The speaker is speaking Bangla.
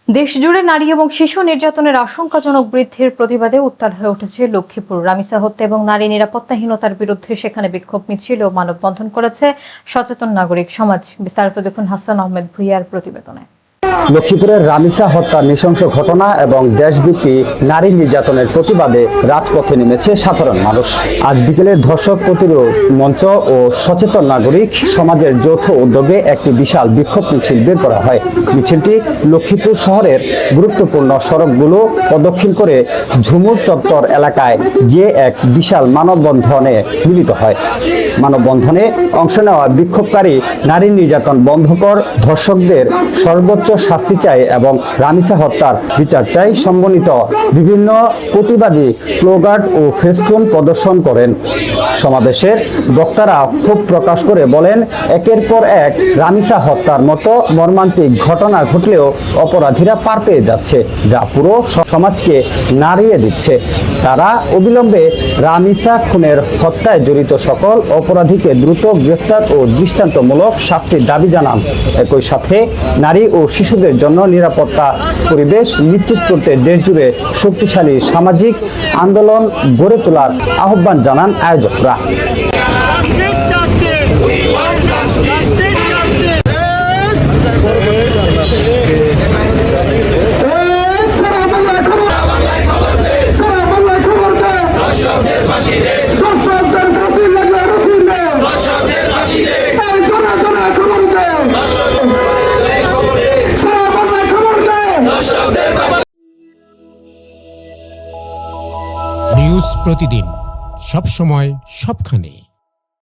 দেশজুড়ে নারী এবং শিশু নির্যাতনের আশঙ্কাজনক বৃদ্ধির প্রতিবাদে উত্তাল হয়ে উঠেছে লক্ষ্মীপুর। রামিসা হত্যা এবং নারী নিরাপত্তাহীনতার বিরুদ্ধে সেখানে বিক্ষোভ মিছিল ও মানববন্ধন করেছে সচেতন নাগরিক সমাজ। বিস্তারিত দেখুন হাসান আহমেদ ভুইয়ার প্রতিবেদনে। লক্ষ্মীপুরের রামিসা হত্যার নৃশংস ঘটনা এবং দেশব্যাপী নারী নির্যাতনের প্রতিবাদে রাজপথে নেমেছে সাধারণ মানুষ। আজ বিকেলে ধর্ষক প্রতিরোধ মঞ্চ ও সচেতন নাগরিক সমাজের যৌথ উদ্যোগে একটি বিশাল বিক্ষোভ মিছিল বের করা হয়। মিছিলটি লক্ষ্মীপুর শহরের গুরুত্বপূর্ণ সড়কগুলো প্রদক্ষিণ করে ঝুমুর চত্বর এলাকায় গিয়ে এক বিশাল মানববন্ধনে মিলিত হয়। মানববন্ধনে অংশ নেওয়া বিক্ষোভকারী নারী নির্যাতন বন্ধ কর, ধর্ষকদের সর্বোচ্চ শাস্তি চাই এবং রামিসা হত্যার বিচার চাই সমন্বিত বিভিন্ন প্রতিবাদী স্লোগান ও ফেস্টুন প্রদর্শন করেন। সমাবেশের বক্তারা ক্ষোভ প্রকাশ করে বলেন, একের পর এক রামিসা হত্যার মতো মর্মান্তিক ঘটনা ঘটলেও অপরাধীরা পার পেয়ে যাচ্ছে, যা পুরো সমাজকে নাড়িয়ে দিচ্ছে। তারা অবিলম্বে রামিসা খুনের হত্যায় জড়িত সকল অপরাধীকে দ্রুত গ্রেফতার ও দৃষ্টান্তমূলক শাস্তির দাবি জানান। একই সাথে নারী ও শিশুদের জন্য নিরাপত্তা পরিবেশ নিশ্চিত করতে দেশজুড়ে শক্তিশালী সামাজিক আন্দোলন গড়ে তোলার আহ্বান জানান আয়োজকরা। নিউজ প্রতিদিন, সব সময়, সবখানে।